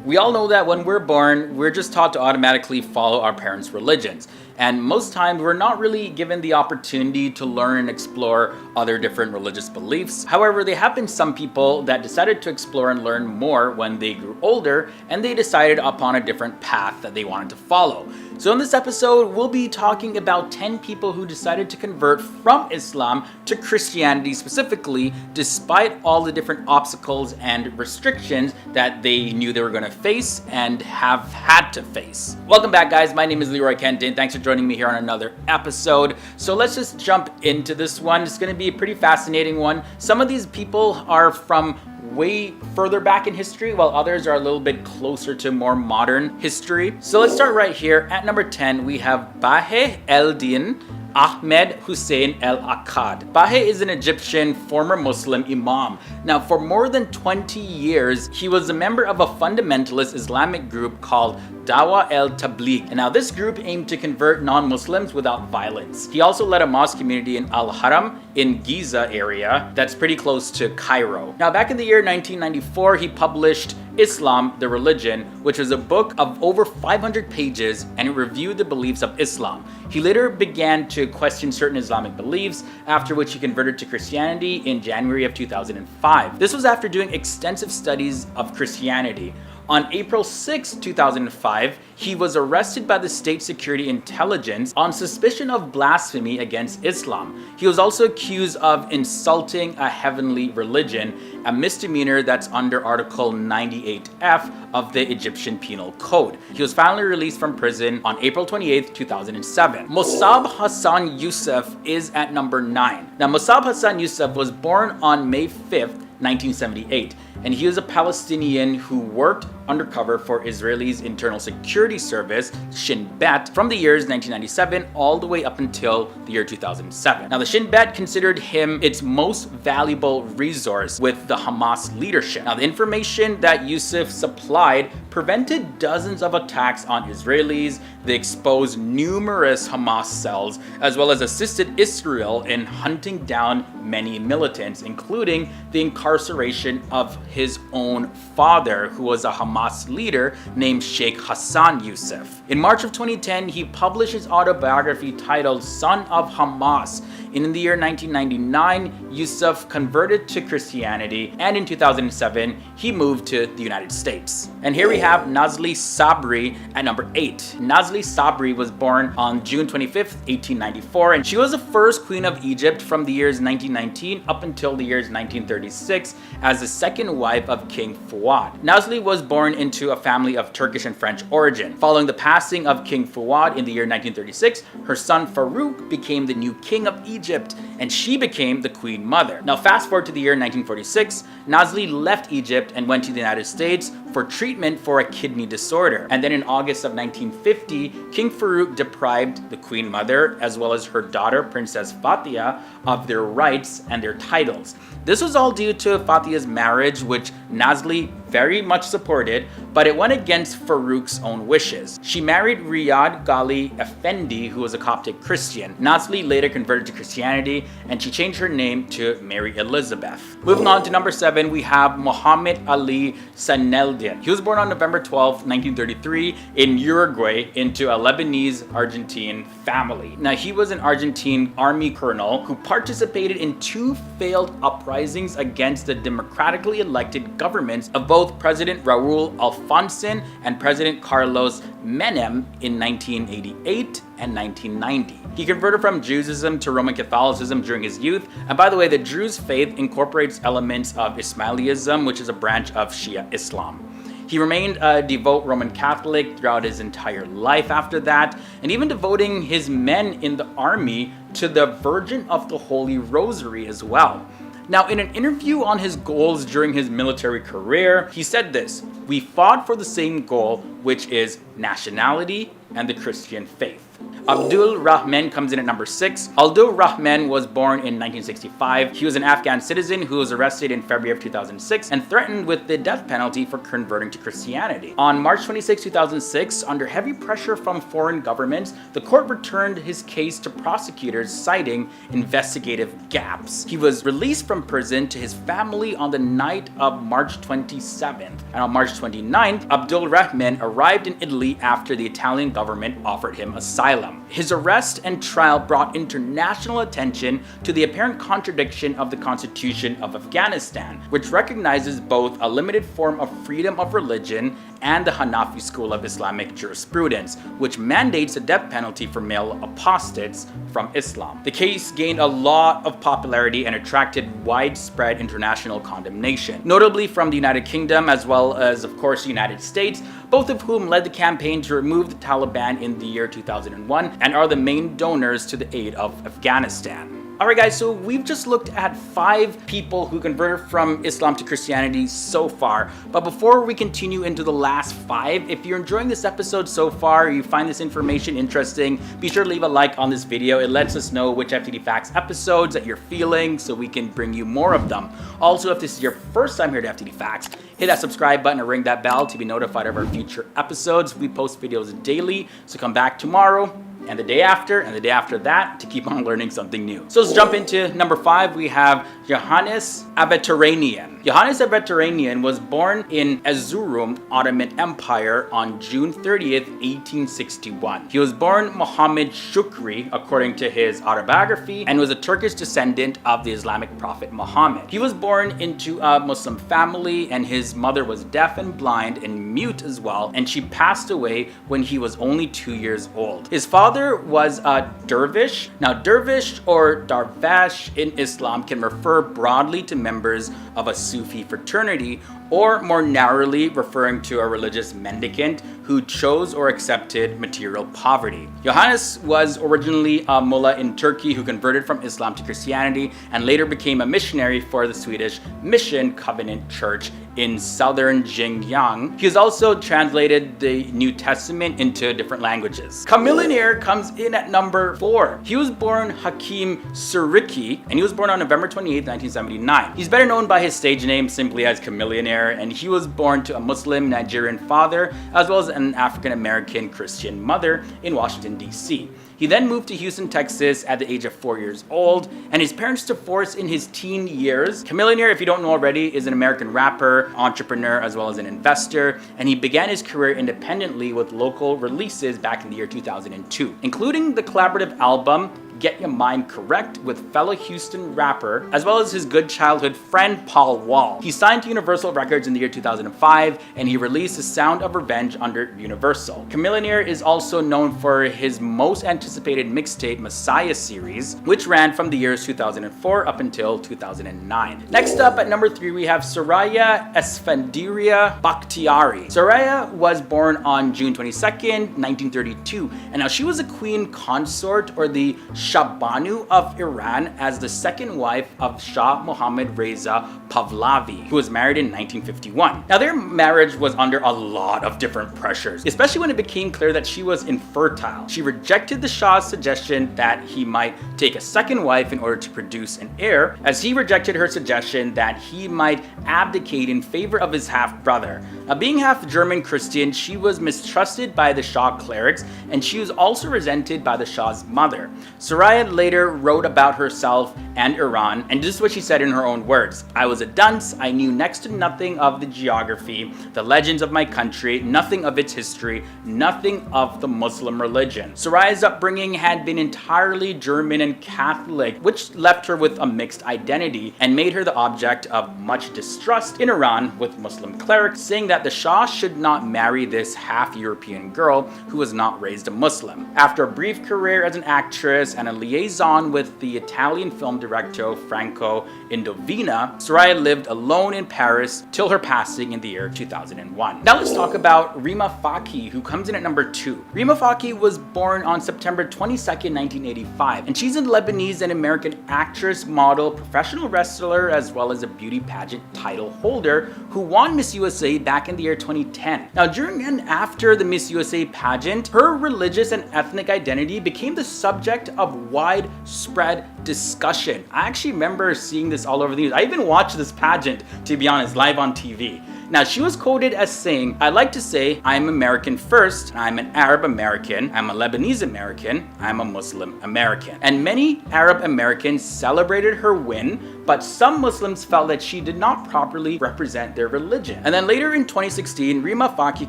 We all know that when we're born, we're just taught to automatically follow our parents' religions. And most times, we're not really given the opportunity to learn and explore other different religious beliefs. However, there have been some people that decided to explore and learn more when they grew older, and they decided upon a different path that they wanted to follow. So in this episode, we'll be talking about 10 people who decided to convert from Islam to Christianity specifically, despite all the different obstacles and restrictions that they knew they were going to face and have had to face. Welcome back, guys. My name is Leroy Kenton. Thanks for joining me here on another episode. So let's just jump into this one. It's going to be a pretty fascinating one. Some of these people are from way further back in history, while others are a little bit closer to more modern history. So let's start right here. At number 10, we have Bahe el-Din Ahmed Hussein el-Akkad. Bahe is an Egyptian former Muslim imam. Now, for more than 20 years, he was a member of a fundamentalist Islamic group called Dawa el-Tabligh. And now this group aimed to convert non-Muslims without violence. He also led a mosque community in Al-Haram in Giza area that's pretty close to Cairo. Now, back in the year 1994, he published Islam, the Religion, which was a book of over 500 pages, and it reviewed the beliefs of Islam. He later began to question certain Islamic beliefs, after which he converted to Christianity in January of 2005. This was after doing extensive studies of Christianity. On April 6, 2005, he was arrested by the State Security Intelligence on suspicion of blasphemy against Islam. He was also accused of insulting a heavenly religion, a misdemeanor that's under Article 98F of the Egyptian Penal Code. He was finally released from prison on April 28, 2007. Musab Hassan Yusuf is at number 9. Now, Musab Hassan Yusuf was born on May 5th, 1978, and he was a Palestinian who worked undercover for Israel's Internal Security Service, Shin Bet, from the years 1997 all the way up until the year 2007. Now, the Shin Bet considered him its most valuable resource with the Hamas leadership. Now, the information that Yusuf supplied prevented dozens of attacks on Israelis. They exposed numerous Hamas cells, as well as assisted Israel in hunting down many militants, including the incarceration of his own father, who was a Hamas leader named Sheikh Hassan Yusuf. In March of 2010, he published his autobiography titled Son of Hamas. In the year 1999, Yusuf converted to Christianity, and in 2007, he moved to the United States. And here we have Nazli Sabri at number 8. Nazli Sabri was born on June 25th, 1894, and she was the first queen of Egypt from the years 1919 up until the years 1936 as the second wife of King Fuad. Nazli was born into a family of Turkish and French origin. Following the passing of King Fuad in the year 1936, her son Farouk became the new king of Egypt, and she became the queen mother. Now, fast forward to the year 1946, Nazli left Egypt and went to the United States for treatment for a kidney disorder. And then in August of 1950, King Farouk deprived the queen mother, as well as her daughter, Princess Fatia, of their rights and their titles. This was all due to Fatia's marriage, which Nazli very much supported, but it went against Farouk's own wishes. She married Riyad Ghali Effendi, who was a Coptic Christian. Nazli later converted to Christianity, and she changed her name to Mary Elizabeth. Moving on to number 7, we have Muhammad Ali Saneldin. He was born on November 12, 1933 in Uruguay into a Lebanese-Argentine family. Now, he was an Argentine army colonel who participated in 2 failed uprisings against the democratically elected governments of both President Raul Alfonsin and President Carlos Menem in 1988 and 1990. He converted from Judaism to Roman Catholicism during his youth. And by the way, the Druze faith incorporates elements of Ismailism, which is a branch of Shia Islam. He remained a devout Roman Catholic throughout his entire life after that, and even devoting his men in the army to the Virgin of the Holy Rosary as well. Now, in an interview on his goals during his military career, he said this: "We fought for the same goal, which is nationality and the Christian faith." Abdul Rahman comes in at number 6. Abdul Rahman was born in 1965. He was an Afghan citizen who was arrested in February of 2006 and threatened with the death penalty for converting to Christianity. On March 26, 2006, under heavy pressure from foreign governments, the court returned his case to prosecutors citing investigative gaps. He was released from prison to his family on the night of March 27th. And on March 29th, Abdul Rahman arrived in Italy after the Italian government offered him asylum. His arrest and trial brought international attention to the apparent contradiction of the Constitution of Afghanistan, which recognizes both a limited form of freedom of religion and the Hanafi school of Islamic jurisprudence, which mandates a death penalty for male apostates from Islam. The case gained a lot of popularity and attracted widespread international condemnation, notably from the United Kingdom as well as, of course, the United States, both of whom led the campaign to remove the Taliban in the year 2001 and are the main donors to the aid of Afghanistan. Alright guys, so we've just looked at 5 people who converted from Islam to Christianity so far. But before we continue into the last 5, if you're enjoying this episode so far, you find this information interesting, be sure to leave a like on this video. It lets us know which FTD Facts episodes that you're feeling so we can bring you more of them. Also, if this is your first time here to FTD Facts, hit that subscribe button and ring that bell to be notified of our future episodes. We post videos daily, so come back tomorrow and the day after, and the day after that to keep on learning something new. So let's jump into number 5. We have Johannes Abbataranian. Johannes Abbataranian was born in Erzurum, Ottoman Empire on June 30th, 1861. He was born Muhammad Shukri, according to his autobiography, and was a Turkish descendant of the Islamic prophet Muhammad. He was born into a Muslim family, and his mother was deaf and blind and mute as well, and she passed away when he was only 2 years old. His father was a dervish. Now, dervish or darvesh in Islam can refer broadly to members of a Sufi fraternity, or more narrowly referring to a religious mendicant who chose or accepted material poverty. Johannes was originally a mullah in Turkey who converted from Islam to Christianity and later became a missionary for the Swedish Mission Covenant Church in southern Xinjiang. He has also translated the New Testament into different languages. Chamillionaire comes in at number 4. He was born Hakim Suriki, and he was born on November 28, 1979. He's better known by his stage name simply as Chamillionaire, and he was born to a Muslim Nigerian father as well as an African-American Christian mother in Washington, D.C. He then moved to Houston, Texas at the age of 4 years old, and his parents divorced in his teen years. Chamillionaire, if you don't know already, is an American rapper, entrepreneur, as well as an investor, and he began his career independently with local releases back in the year 2002, including the collaborative album Get Your Mind Correct with fellow Houston rapper, as well as his good childhood friend Paul Wall. He signed to Universal Records in the year 2005, and he released The Sound of Revenge under Universal. Chamillionaire is also known for his most anticipated mixtape Messiah series, which ran from the years 2004 up until 2009. Next up at number 3, we have Soraya Esfandiria Bakhtiari. Soraya was born on June 22nd, 1932, and now she was a queen consort, or the Shah Banu of Iran, as the second wife of Shah Mohammad Reza Pahlavi, who was married in 1951. Now, their marriage was under a lot of different pressures, especially when it became clear that she was infertile. She rejected the Shah's suggestion that he might take a second wife in order to produce an heir, as he rejected her suggestion that he might abdicate in favor of his half-brother. Now, being half German Christian, she was mistrusted by the Shah clerics, and she was also resented by the Shah's mother. Soraya later wrote about herself and Iran, and this is what she said in her own words: "I was a dunce. I knew next to nothing of the geography, the legends of my country, nothing of its history, nothing of the Muslim religion." Soraya's upbringing had been entirely German and Catholic, which left her with a mixed identity and made her the object of much distrust in Iran, with Muslim clerics saying that the Shah should not marry this half-European girl who was not raised a Muslim. After a brief career as an actress and and a liaison with the Italian film director Franco Indovina, Soraya lived alone in Paris till her passing in the year 2001. Now let's talk about Rima Faki, who comes in at number 2. Rima Faki was born on September 22nd, 1985, and she's a Lebanese and American actress, model, professional wrestler, as well as a beauty pageant title holder who won Miss USA back in the year 2010. Now, during and after the Miss USA pageant, her religious and ethnic identity became the subject of widespread discussion. I actually remember seeing this all over the news. I even watched this pageant, to be honest, live on TV. Now, she was quoted as saying, "I like to say I'm American first, I'm an Arab American, I'm a Lebanese American, I'm a Muslim American." And many Arab Americans celebrated her win, but some Muslims felt that she did not properly represent their religion. And then later in 2016, Rima Faki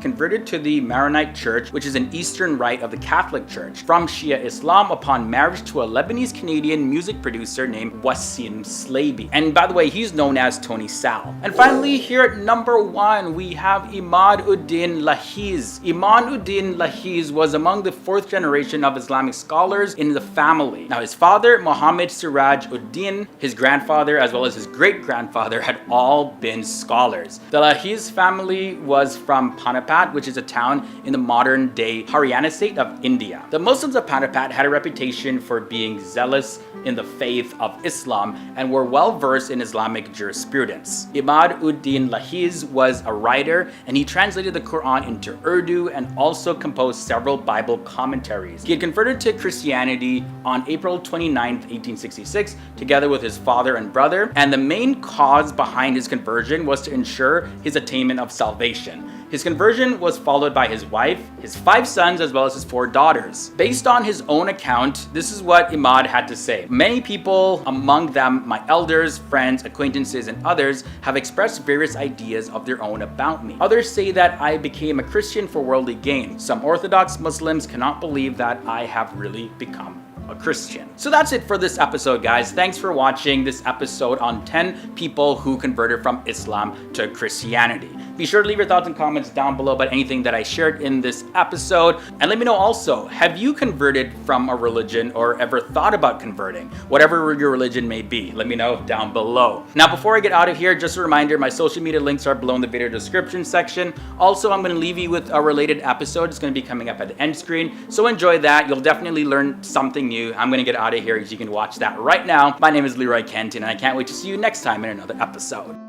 converted to the Maronite Church, which is an Eastern Rite of the Catholic Church, from Shia Islam upon marriage to a Lebanese-Canadian music producer named Wassim Slaby. And by the way, he's known as Tony Sal. And finally, here at number 1, we have Imad-ud-Din Lahiz. Imad-ud-Din Lahiz was among the 4th generation of Islamic scholars in the family. Now, his father, Muhammad Siraj-ud-Din, his grandfather, as well as his great-grandfather had all been scholars. The Lahiz family was from Panipat, which is a town in the modern-day Haryana state of India. The Muslims of Panipat had a reputation for being zealous in the faith of Islam and were well-versed in Islamic jurisprudence. Imad-ud-Din Lahiz was a writer, and he translated the Quran into Urdu and also composed several Bible commentaries. He had converted to Christianity on April 29, 1866, together with his father and brother, and the main cause behind his conversion was to ensure his attainment of salvation. His conversion was followed by his wife, his 5 sons, as well as his 4 daughters. Based on his own account, this is what Imad had to say. Many people, among them my elders, friends, acquaintances, and others, have expressed various ideas of their own about me. Others say that I became a Christian for worldly gain. Some Orthodox Muslims cannot believe that I have really become a Christian. So that's it for this episode, guys. Thanks for watching this episode on 10 people who converted from Islam to Christianity. Be sure to leave your thoughts and comments down below about anything that I shared in this episode. And let me know also, have you converted from a religion or ever thought about converting? Whatever your religion may be, let me know down below. Now, before I get out of here, just a reminder, my social media links are below in the video description section. Also, I'm going to leave you with a related episode. It's going to be coming up at the end screen. So enjoy that. You'll definitely learn something new. I'm going to get out of here, as you can watch that right now. My name is Leroy Kenton, and I can't wait to see you next time in another episode.